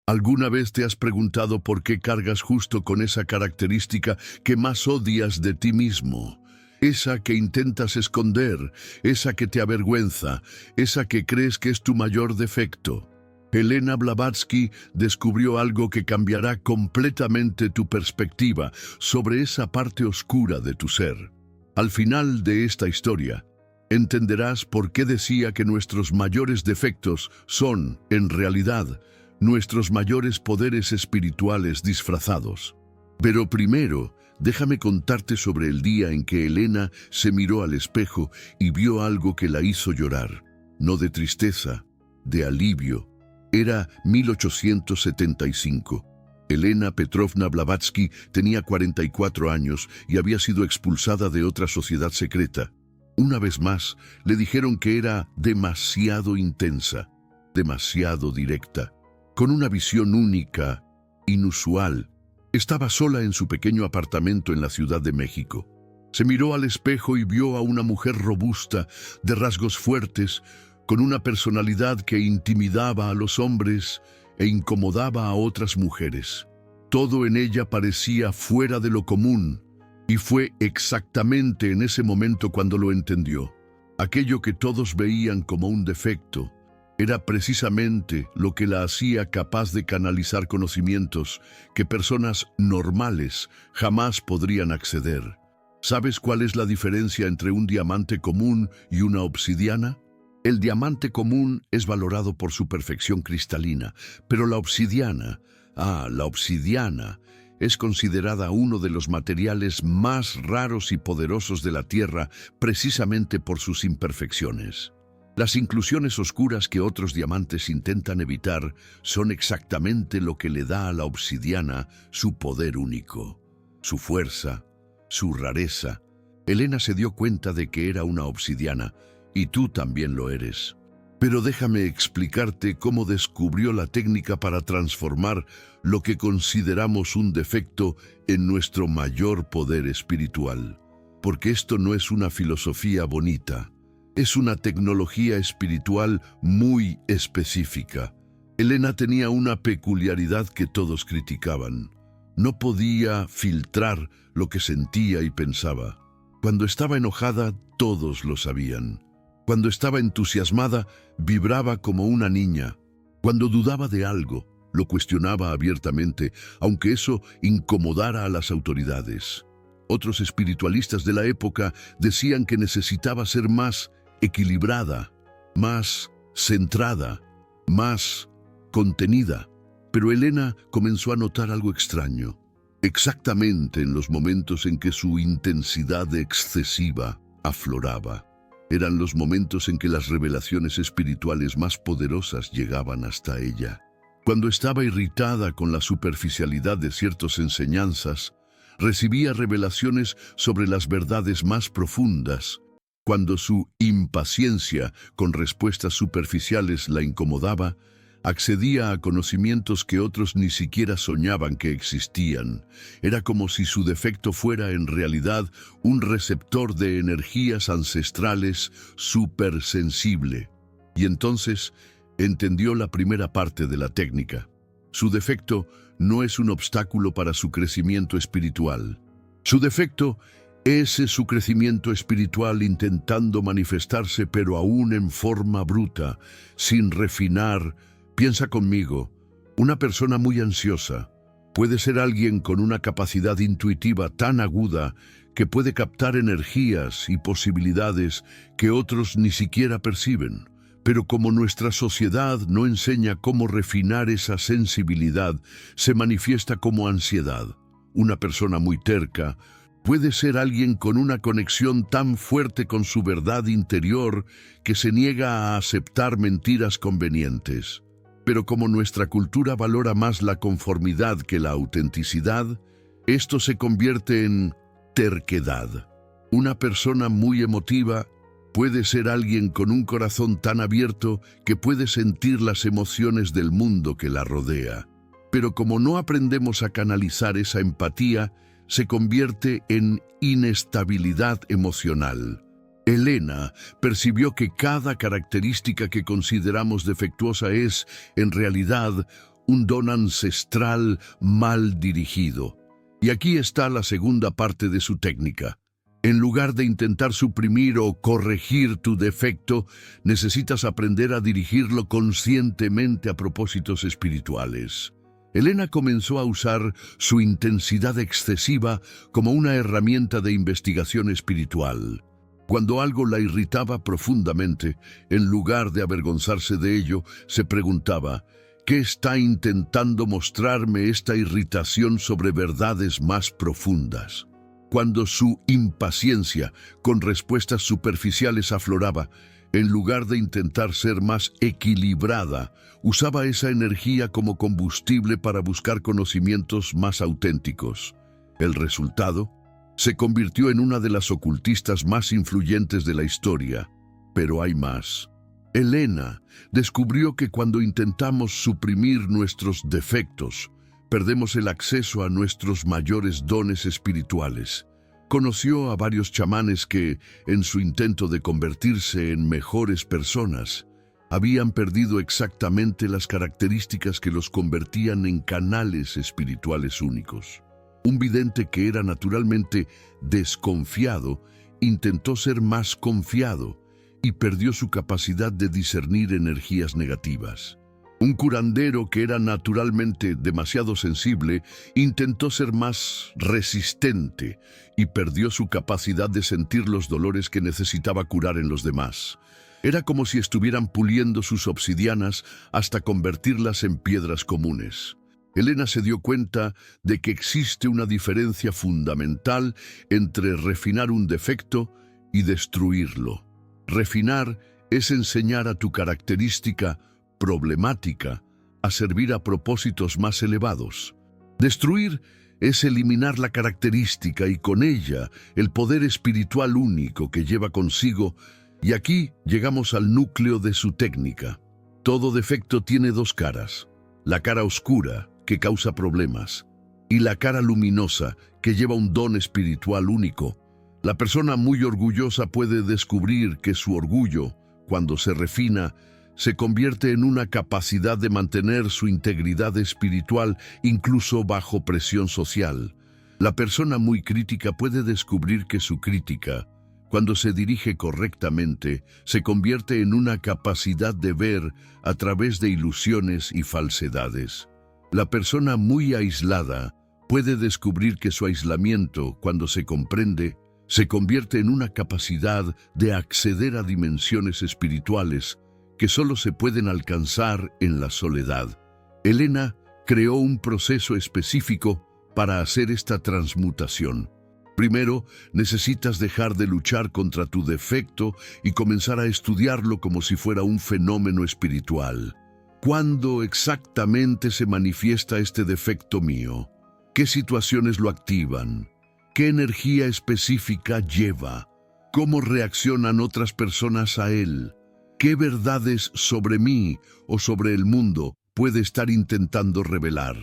¿Alguna vez te has preguntado por qué cargas justo con esa característica que más odias de ti mismo? Esa que intentas esconder, esa que te avergüenza, esa que crees que es tu mayor defecto. Elena Blavatsky descubrió algo que cambiará completamente tu perspectiva sobre esa parte oscura de tu ser. Al final de esta historia, entenderás por qué decía que nuestros mayores defectos son, en realidad, nuestros mayores poderes espirituales disfrazados. Pero primero, déjame contarte sobre el día en que Elena se miró al espejo y vio algo que la hizo llorar. No de tristeza, de alivio. Era 1875. Elena Petrovna Blavatsky tenía 44 años y había sido expulsada de otra sociedad secreta. Una vez más, le dijeron que era demasiado intensa, demasiado directa, con una visión única, inusual. Estaba sola en su pequeño apartamento en la Ciudad de México. Se miró al espejo y vio a una mujer robusta, de rasgos fuertes, con una personalidad que intimidaba a los hombres e incomodaba a otras mujeres. Todo en ella parecía fuera de lo común, y fue exactamente en ese momento cuando lo entendió. Aquello que todos veían como un defecto era precisamente lo que la hacía capaz de canalizar conocimientos que personas normales jamás podrían acceder. ¿Sabes cuál es la diferencia entre un diamante común y una obsidiana? El diamante común es valorado por su perfección cristalina, pero la obsidiana es considerada uno de los materiales más raros y poderosos de la Tierra precisamente por sus imperfecciones. Las inclusiones oscuras que otros diamantes intentan evitar son exactamente lo que le da a la obsidiana su poder único, su fuerza, su rareza. Elena se dio cuenta de que era una obsidiana, y tú también lo eres. Pero déjame explicarte cómo descubrió la técnica para transformar lo que consideramos un defecto en nuestro mayor poder espiritual. Porque esto no es una filosofía bonita, es una tecnología espiritual muy específica. Elena tenía una peculiaridad que todos criticaban. No podía filtrar lo que sentía y pensaba. Cuando estaba enojada, todos lo sabían. Cuando estaba entusiasmada, vibraba como una niña. Cuando dudaba de algo, lo cuestionaba abiertamente, aunque eso incomodara a las autoridades. Otros espiritualistas de la época decían que necesitaba ser más equilibrada, más centrada, más contenida. Pero Elena comenzó a notar algo extraño. Exactamente en los momentos en que su intensidad excesiva afloraba. Eran los momentos en que las revelaciones espirituales más poderosas llegaban hasta ella. Cuando estaba irritada con la superficialidad de ciertas enseñanzas, recibía revelaciones sobre las verdades más profundas. Cuando su impaciencia con respuestas superficiales la incomodaba, accedía a conocimientos que otros ni siquiera soñaban que existían. Era como si su defecto fuera en realidad un receptor de energías ancestrales supersensible. Y entonces entendió la primera parte de la técnica. Su defecto no es un obstáculo para su crecimiento espiritual. Su defecto es su crecimiento espiritual intentando manifestarse, pero aún en forma bruta, sin refinar. Piensa conmigo, una persona muy ansiosa puede ser alguien con una capacidad intuitiva tan aguda que puede captar energías y posibilidades que otros ni siquiera perciben. Pero como nuestra sociedad no enseña cómo refinar esa sensibilidad, se manifiesta como ansiedad. Una persona muy terca puede ser alguien con una conexión tan fuerte con su verdad interior que se niega a aceptar mentiras convenientes. Pero como nuestra cultura valora más la conformidad que la autenticidad, esto se convierte en terquedad. Una persona muy emotiva puede ser alguien con un corazón tan abierto que puede sentir las emociones del mundo que la rodea. Pero como no aprendemos a canalizar esa empatía, se convierte en inestabilidad emocional. Elena percibió que cada característica que consideramos defectuosa es, en realidad, un don ancestral mal dirigido. Y aquí está la segunda parte de su técnica. En lugar de intentar suprimir o corregir tu defecto, necesitas aprender a dirigirlo conscientemente a propósitos espirituales. Elena comenzó a usar su intensidad excesiva como una herramienta de investigación espiritual. Cuando algo la irritaba profundamente, en lugar de avergonzarse de ello, se preguntaba: ¿qué está intentando mostrarme esta irritación sobre verdades más profundas? Cuando su impaciencia con respuestas superficiales afloraba, en lugar de intentar ser más equilibrada, usaba esa energía como combustible para buscar conocimientos más auténticos. El resultado: se convirtió en una de las ocultistas más influyentes de la historia. Pero hay más. Elena descubrió que cuando intentamos suprimir nuestros defectos, perdemos el acceso a nuestros mayores dones espirituales. Conoció a varios chamanes que, en su intento de convertirse en mejores personas, habían perdido exactamente las características que los convertían en canales espirituales únicos. Un vidente que era naturalmente desconfiado intentó ser más confiado y perdió su capacidad de discernir energías negativas. Un curandero que era naturalmente demasiado sensible intentó ser más resistente y perdió su capacidad de sentir los dolores que necesitaba curar en los demás. Era como si estuvieran puliendo sus obsidianas hasta convertirlas en piedras comunes. Elena se dio cuenta de que existe una diferencia fundamental entre refinar un defecto y destruirlo. Refinar es enseñar a tu característica problemática a servir a propósitos más elevados. Destruir es eliminar la característica y con ella el poder espiritual único que lleva consigo, y aquí llegamos al núcleo de su técnica. Todo defecto tiene dos caras: la cara oscura, que causa problemas, y la cara luminosa, que lleva un don espiritual único. La persona muy orgullosa puede descubrir que su orgullo, cuando se refina, se convierte en una capacidad de mantener su integridad espiritual incluso bajo presión social. La persona muy crítica puede descubrir que su crítica, cuando se dirige correctamente, se convierte en una capacidad de ver a través de ilusiones y falsedades. La persona muy aislada puede descubrir que su aislamiento, cuando se comprende, se convierte en una capacidad de acceder a dimensiones espirituales que solo se pueden alcanzar en la soledad. Elena creó un proceso específico para hacer esta transmutación. Primero, necesitas dejar de luchar contra tu defecto y comenzar a estudiarlo como si fuera un fenómeno espiritual. ¿Cuándo exactamente se manifiesta este defecto mío? ¿Qué situaciones lo activan? ¿Qué energía específica lleva? ¿Cómo reaccionan otras personas a él? ¿Qué verdades sobre mí o sobre el mundo puede estar intentando revelar?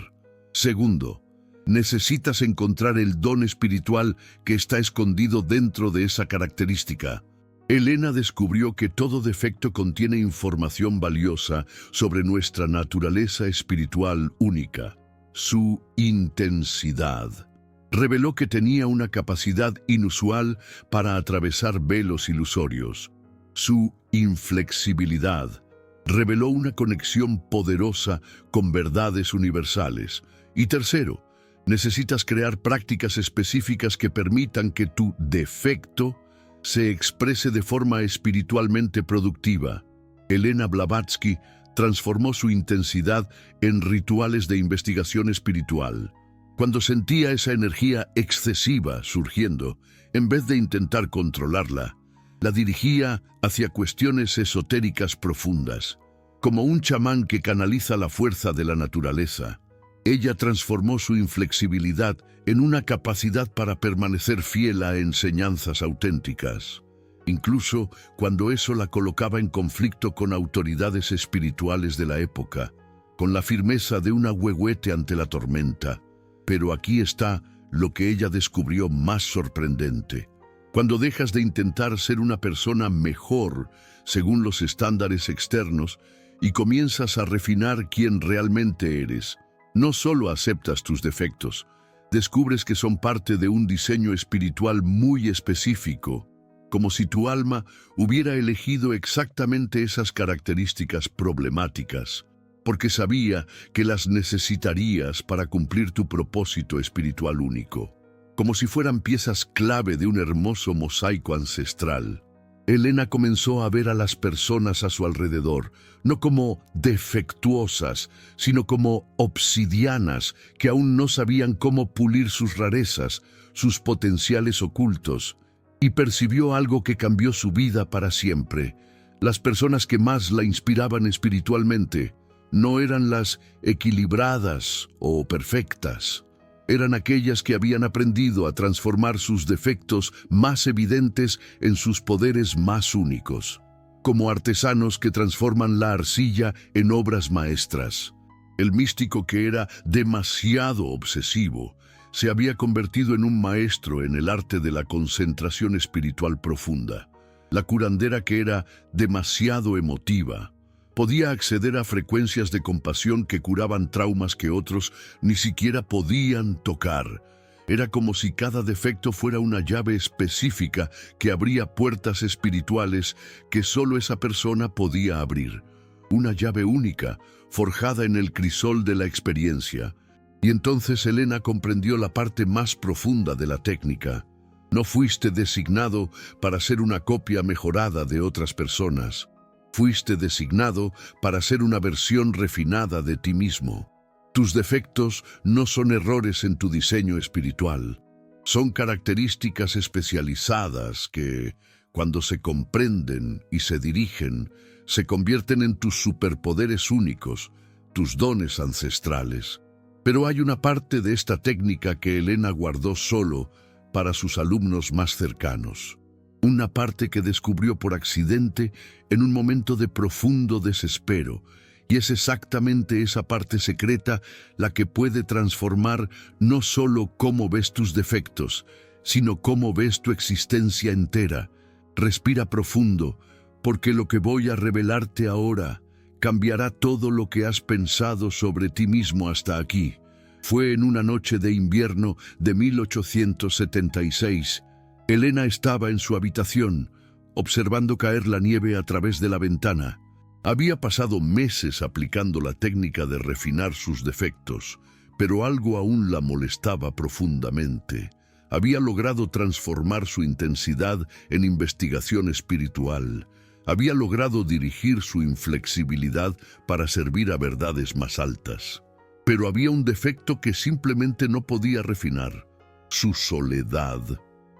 Segundo, necesitas encontrar el don espiritual que está escondido dentro de esa característica. Elena descubrió que todo defecto contiene información valiosa sobre nuestra naturaleza espiritual única. Su intensidad reveló que tenía una capacidad inusual para atravesar velos ilusorios. Su inflexibilidad reveló una conexión poderosa con verdades universales. Y tercero, necesitas crear prácticas específicas que permitan que tu defecto se exprese de forma espiritualmente productiva. Elena Blavatsky transformó su intensidad en rituales de investigación espiritual. Cuando sentía esa energía excesiva surgiendo, en vez de intentar controlarla, la dirigía hacia cuestiones esotéricas profundas. Como un chamán que canaliza la fuerza de la naturaleza, ella transformó su inflexibilidad en una capacidad para permanecer fiel a enseñanzas auténticas, incluso cuando eso la colocaba en conflicto con autoridades espirituales de la época, con la firmeza de un ahuehuete ante la tormenta. Pero aquí está lo que ella descubrió más sorprendente. Cuando dejas de intentar ser una persona mejor según los estándares externos y comienzas a refinar quién realmente eres. No solo aceptas tus defectos, descubres que son parte de un diseño espiritual muy específico, como si tu alma hubiera elegido exactamente esas características problemáticas, porque sabía que las necesitarías para cumplir tu propósito espiritual único, como si fueran piezas clave de un hermoso mosaico ancestral. Elena comenzó a ver a las personas a su alrededor, no como defectuosas, sino como obsidianas que aún no sabían cómo pulir sus rarezas, sus potenciales ocultos, y percibió algo que cambió su vida para siempre. Las personas que más la inspiraban espiritualmente no eran las equilibradas o perfectas. Eran aquellas que habían aprendido a transformar sus defectos más evidentes en sus poderes más únicos, como artesanos que transforman la arcilla en obras maestras. El místico que era demasiado obsesivo se había convertido en un maestro en el arte de la concentración espiritual profunda. La curandera que era demasiado emotiva podía acceder a frecuencias de compasión que curaban traumas que otros ni siquiera podían tocar. Era como si cada defecto fuera una llave específica que abría puertas espirituales que solo esa persona podía abrir. Una llave única, forjada en el crisol de la experiencia. Y entonces Elena comprendió la parte más profunda de la técnica. No fuiste designado para ser una copia mejorada de otras personas. Fuiste designado para ser una versión refinada de ti mismo. Tus defectos no son errores en tu diseño espiritual. Son características especializadas que, cuando se comprenden y se dirigen, se convierten en tus superpoderes únicos, tus dones ancestrales. Pero hay una parte de esta técnica que Elena guardó solo para sus alumnos más cercanos. Una parte que descubrió por accidente en un momento de profundo desespero, y es exactamente esa parte secreta la que puede transformar no solo cómo ves tus defectos, sino cómo ves tu existencia entera. Respira profundo, porque lo que voy a revelarte ahora cambiará todo lo que has pensado sobre ti mismo hasta aquí. Fue en una noche de invierno de 1876. Elena estaba en su habitación, observando caer la nieve a través de la ventana. Había pasado meses aplicando la técnica de refinar sus defectos, pero algo aún la molestaba profundamente. Había logrado transformar su intensidad en investigación espiritual. Había logrado dirigir su inflexibilidad para servir a verdades más altas. Pero había un defecto que simplemente no podía refinar: su soledad.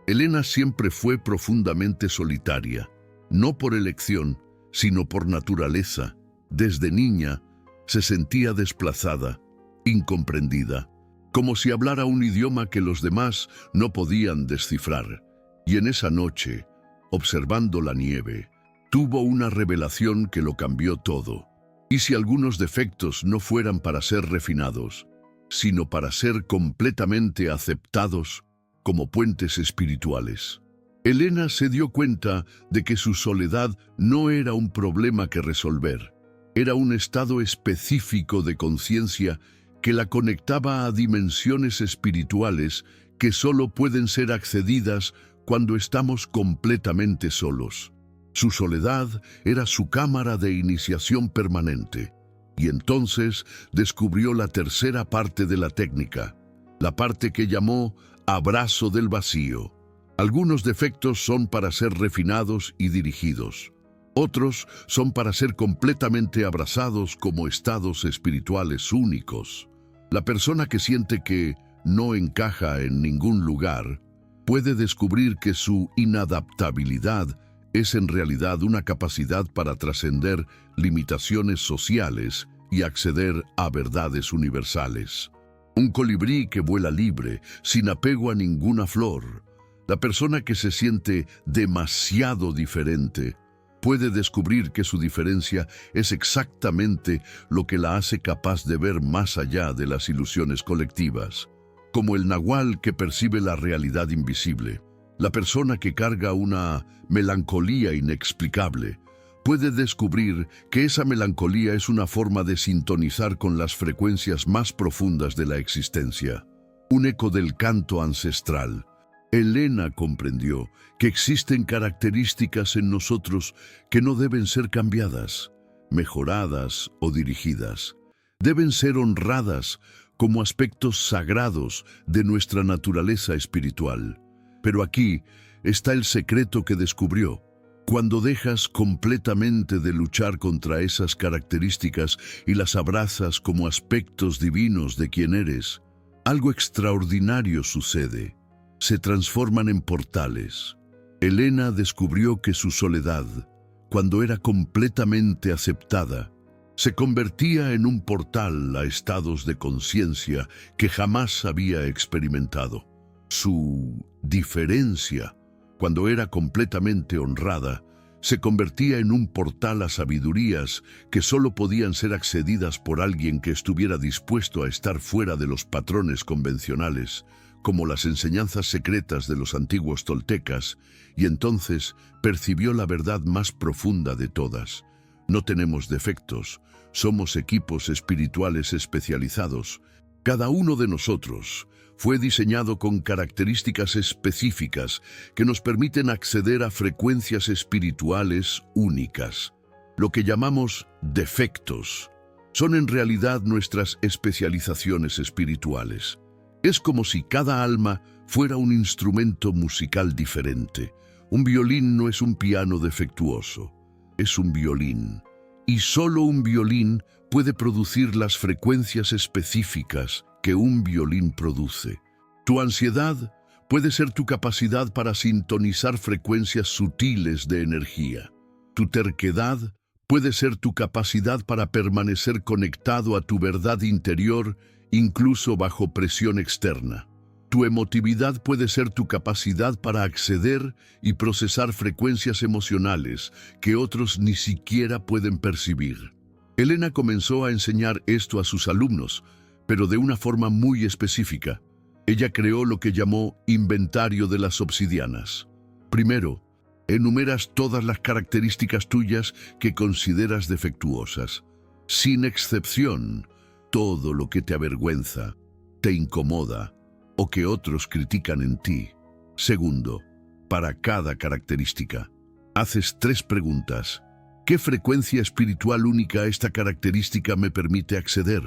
Elena siempre fue profundamente solitaria, no por elección, sino por naturaleza. Desde niña se sentía desplazada, incomprendida, como si hablara un idioma que los demás no podían descifrar. Y en esa noche, observando la nieve, tuvo una revelación que lo cambió todo. ¿Y si algunos defectos no fueran para ser refinados, sino para ser completamente aceptados como puentes espirituales? Elena se dio cuenta de que su soledad no era un problema que resolver. Era un estado específico de conciencia que la conectaba a dimensiones espirituales que solo pueden ser accedidas cuando estamos completamente solos. Su soledad era su cámara de iniciación permanente. Y entonces descubrió la tercera parte de la técnica, la parte que llamó abrazo del vacío. Algunos defectos son para ser refinados y dirigidos. Otros son para ser completamente abrazados como estados espirituales únicos. La persona que siente que no encaja en ningún lugar puede descubrir que su inadaptabilidad es en realidad una capacidad para trascender limitaciones sociales y acceder a verdades universales. Un colibrí que vuela libre, sin apego a ninguna flor. La persona que se siente demasiado diferente puede descubrir que su diferencia es exactamente lo que la hace capaz de ver más allá de las ilusiones colectivas, como el nahual que percibe la realidad invisible. La persona que carga una melancolía inexplicable puede descubrir que esa melancolía es una forma de sintonizar con las frecuencias más profundas de la existencia, un eco del canto ancestral. Elena comprendió que existen características en nosotros que no deben ser cambiadas, mejoradas o dirigidas. Deben ser honradas como aspectos sagrados de nuestra naturaleza espiritual. Pero aquí está el secreto que descubrió. Cuando dejas completamente de luchar contra esas características y las abrazas como aspectos divinos de quien eres, algo extraordinario sucede. Se transforman en portales. Elena descubrió que su soledad, cuando era completamente aceptada, se convertía en un portal a estados de conciencia que jamás había experimentado. Su diferencia, cuando era completamente honrada, se convertía en un portal a sabidurías que solo podían ser accedidas por alguien que estuviera dispuesto a estar fuera de los patrones convencionales, como las enseñanzas secretas de los antiguos toltecas, y entonces percibió la verdad más profunda de todas. No tenemos defectos, somos equipos espirituales especializados. Cada uno de nosotros fue diseñado con características específicas que nos permiten acceder a frecuencias espirituales únicas. Lo que llamamos defectos son en realidad nuestras especializaciones espirituales. Es como si cada alma fuera un instrumento musical diferente. Un violín no es un piano defectuoso, es un violín. Y solo un violín puede producir las frecuencias específicas que un violín produce. Tu ansiedad puede ser tu capacidad para sintonizar frecuencias sutiles de energía. Tu terquedad puede ser tu capacidad para permanecer conectado a tu verdad interior, incluso bajo presión externa. Tu emotividad puede ser tu capacidad para acceder y procesar frecuencias emocionales que otros ni siquiera pueden percibir. Elena comenzó a enseñar esto a sus alumnos, pero de una forma muy específica. Ella creó lo que llamó inventario de las obsidianas. Primero, enumeras todas las características tuyas que consideras defectuosas. Sin excepción, todo lo que te avergüenza, te incomoda o que otros critican en ti. Segundo, para cada característica, haces 3 preguntas. ¿Qué frecuencia espiritual única esta característica me permite acceder?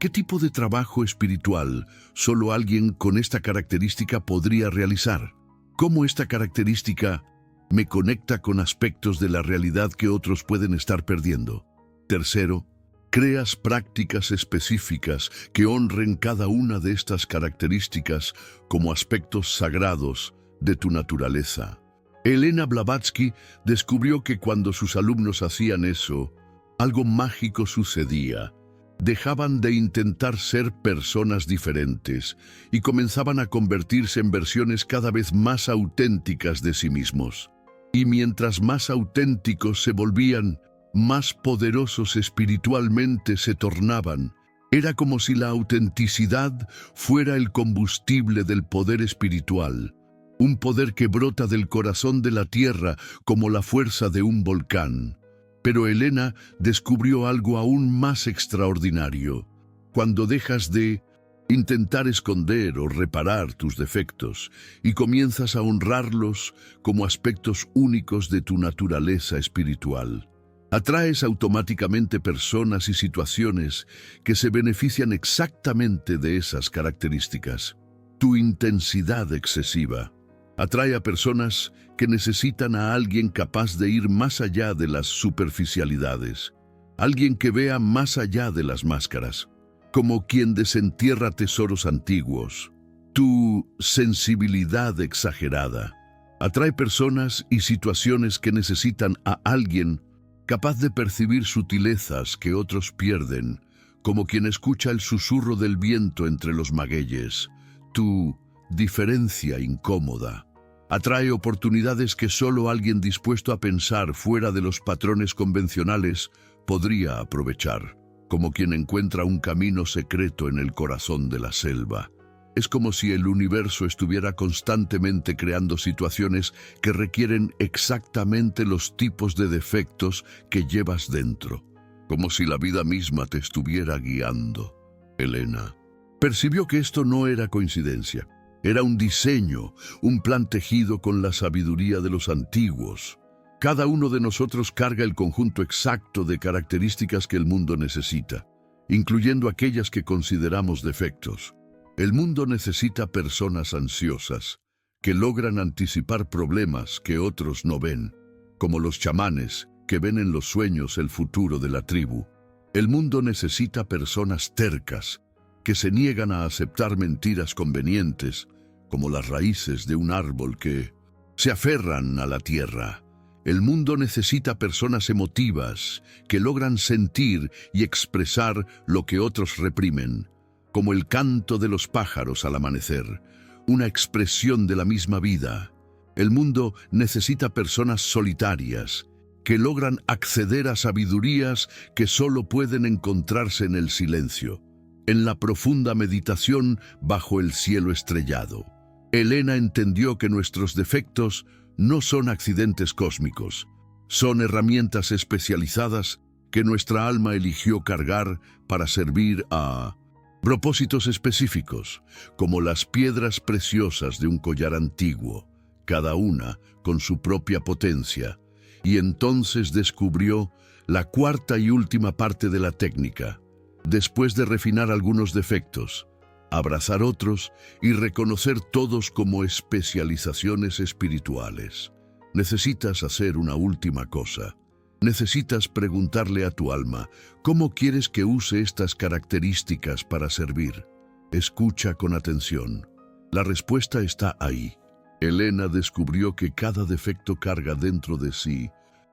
¿Qué tipo de trabajo espiritual solo alguien con esta característica podría realizar? ¿Cómo esta característica me conecta con aspectos de la realidad que otros pueden estar perdiendo? Tercero, creas prácticas específicas que honren cada una de estas características como aspectos sagrados de tu naturaleza. Elena Blavatsky descubrió que cuando sus alumnos hacían eso, algo mágico sucedía. Dejaban de intentar ser personas diferentes y comenzaban a convertirse en versiones cada vez más auténticas de sí mismos. Y mientras más auténticos se volvían, más poderosos espiritualmente se tornaban. Era como si la autenticidad fuera el combustible del poder espiritual, un poder que brota del corazón de la tierra como la fuerza de un volcán. Pero Elena descubrió algo aún más extraordinario. Cuando dejas de intentar esconder o reparar tus defectos y comienzas a honrarlos como aspectos únicos de tu naturaleza espiritual, atraes automáticamente personas y situaciones que se benefician exactamente de esas características. Tu intensidad excesiva atrae a personas que necesitan a alguien capaz de ir más allá de las superficialidades, alguien que vea más allá de las máscaras, como quien desentierra tesoros antiguos. Tu sensibilidad exagerada atrae personas y situaciones que necesitan a alguien capaz de percibir sutilezas que otros pierden, como quien escucha el susurro del viento entre los magueyes. Tu diferencia incómoda atrae oportunidades que solo alguien dispuesto a pensar fuera de los patrones convencionales podría aprovechar, como quien encuentra un camino secreto en el corazón de la selva. Es como si el universo estuviera constantemente creando situaciones que requieren exactamente los tipos de defectos que llevas dentro, como si la vida misma te estuviera guiando. Elena percibió que esto no era coincidencia. Era un diseño, un plan tejido con la sabiduría de los antiguos. Cada uno de nosotros carga el conjunto exacto de características que el mundo necesita, incluyendo aquellas que consideramos defectos. El mundo necesita personas ansiosas, que logran anticipar problemas que otros no ven, como los chamanes, que ven en los sueños el futuro de la tribu. El mundo necesita personas tercas, que se niegan a aceptar mentiras convenientes, como las raíces de un árbol que se aferran a la tierra. El mundo necesita personas emotivas, que logran sentir y expresar lo que otros reprimen, como el canto de los pájaros al amanecer, una expresión de la misma vida. El mundo necesita personas solitarias, que logran acceder a sabidurías que solo pueden encontrarse en el silencio, en la profunda meditación bajo el cielo estrellado. Elena entendió que nuestros defectos no son accidentes cósmicos, son herramientas especializadas que nuestra alma eligió cargar para servir a propósitos específicos, como las piedras preciosas de un collar antiguo, cada una con su propia potencia. Y entonces descubrió la cuarta y última parte de la técnica. Después de refinar algunos defectos, abrazar otros y reconocer todos como especializaciones espirituales, necesitas hacer una última cosa. Necesitas preguntarle a tu alma, ¿cómo quieres que use estas características para servir? Escucha con atención. La respuesta está ahí. Elena descubrió que cada defecto carga dentro de sí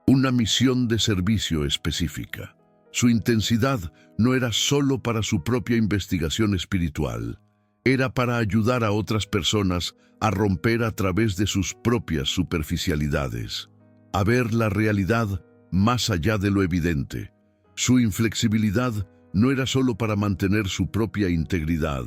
una misión de servicio específica. Su intensidad no era solo para su propia investigación espiritual, era para ayudar a otras personas a romper a través de sus propias superficialidades, a ver la realidad más allá de lo evidente. Su inflexibilidad no era solo para mantener su propia integridad,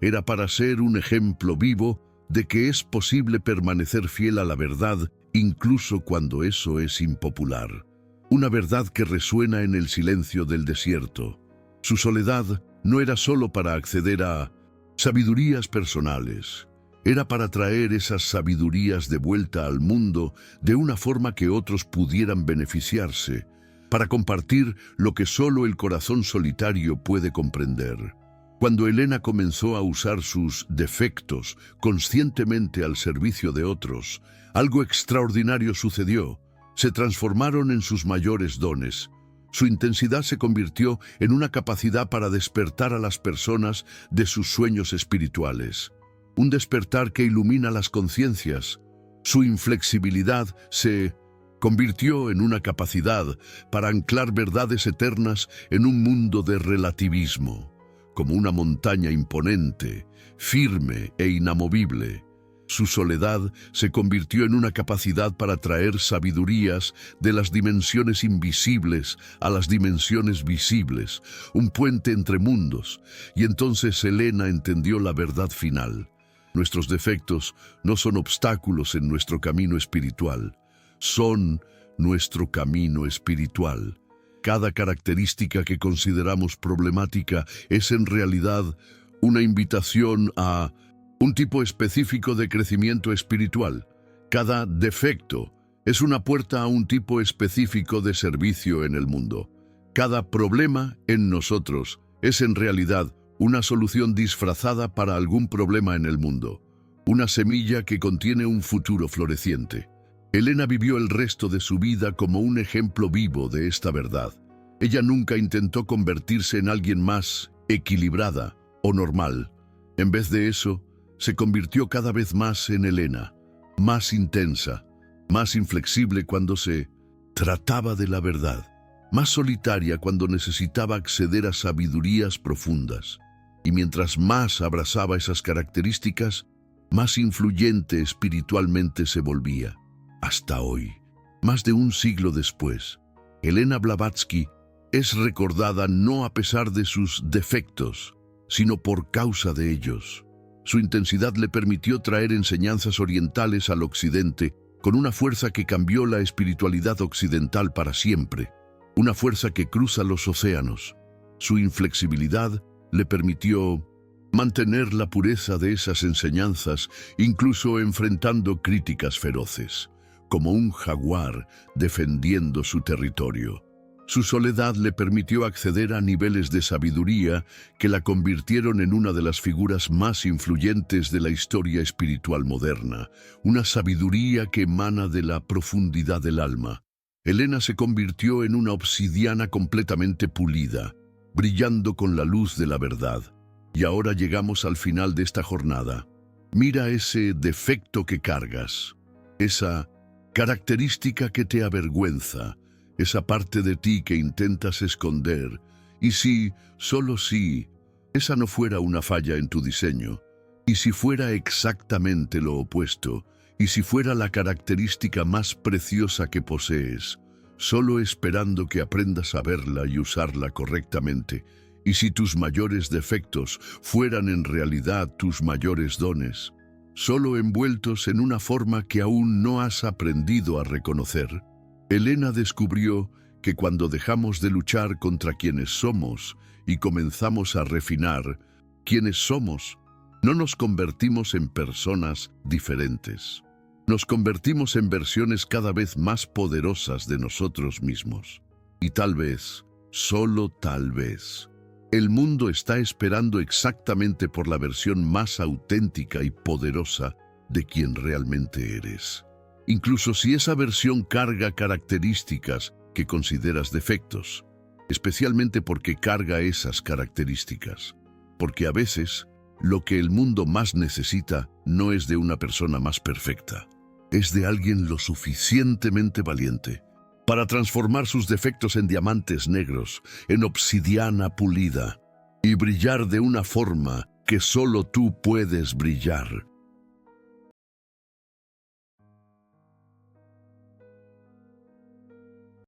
era para ser un ejemplo vivo de que es posible permanecer fiel a la verdad incluso cuando eso es impopular. Una verdad que resuena en el silencio del desierto. Su soledad no era solo para acceder a sabidurías personales, era para traer esas sabidurías de vuelta al mundo de una forma que otros pudieran beneficiarse, para compartir lo que solo el corazón solitario puede comprender. Cuando Elena comenzó a usar sus defectos conscientemente al servicio de otros, algo extraordinario sucedió. Se transformaron en sus mayores dones. Su intensidad se convirtió en una capacidad para despertar a las personas de sus sueños espirituales. Un despertar que ilumina las conciencias. Su inflexibilidad se convirtió en una capacidad para anclar verdades eternas en un mundo de relativismo, como una montaña imponente, firme e inamovible. Su soledad se convirtió en una capacidad para traer sabidurías de las dimensiones invisibles a las dimensiones visibles, un puente entre mundos. Y entonces Elena entendió la verdad final. Nuestros defectos no son obstáculos en nuestro camino espiritual, son nuestro camino espiritual. Cada característica que consideramos problemática es en realidad una invitación a un tipo específico de crecimiento espiritual. Cada defecto es una puerta a un tipo específico de servicio en el mundo. Cada problema en nosotros es en realidad una solución disfrazada para algún problema en el mundo, una semilla que contiene un futuro floreciente. Elena vivió el resto de su vida como un ejemplo vivo de esta verdad. Ella nunca intentó convertirse en alguien más equilibrada o normal. En vez de eso, se convirtió cada vez más en Elena, más intensa, más inflexible cuando se trataba de la verdad, más solitaria cuando necesitaba acceder a sabidurías profundas. Y mientras más abrazaba esas características, más influyente espiritualmente se volvía. Hasta hoy, más de un siglo después, Elena Blavatsky es recordada no a pesar de sus defectos, sino por causa de ellos. Su intensidad le permitió traer enseñanzas orientales al occidente con una fuerza que cambió la espiritualidad occidental para siempre, una fuerza que cruza los océanos. Su inflexibilidad le permitió mantener la pureza de esas enseñanzas, incluso enfrentando críticas feroces, como un jaguar defendiendo su territorio. Su soledad le permitió acceder a niveles de sabiduría que la convirtieron en una de las figuras más influyentes de la historia espiritual moderna, una sabiduría que emana de la profundidad del alma. Helena se convirtió en una obsidiana completamente pulida, brillando con la luz de la verdad. Y ahora llegamos al final de esta jornada. Mira ese defecto que cargas, esa característica que te avergüenza, esa parte de ti que intentas esconder, y si, solo si, esa no fuera una falla en tu diseño, y si fuera exactamente lo opuesto, y si fuera la característica más preciosa que posees, solo esperando que aprendas a verla y usarla correctamente, y si tus mayores defectos fueran en realidad tus mayores dones, solo envueltos en una forma que aún no has aprendido a reconocer. Helena descubrió que cuando dejamos de luchar contra quienes somos y comenzamos a refinar quienes somos, no nos convertimos en personas diferentes. Nos convertimos en versiones cada vez más poderosas de nosotros mismos. Y tal vez, solo tal vez, el mundo está esperando exactamente por la versión más auténtica y poderosa de quien realmente eres. Incluso si esa versión carga características que consideras defectos, especialmente porque carga esas características. Porque a veces, lo que el mundo más necesita no es de una persona más perfecta, es de alguien lo suficientemente valiente para transformar sus defectos en diamantes negros, en obsidiana pulida, y brillar de una forma que solo tú puedes brillar,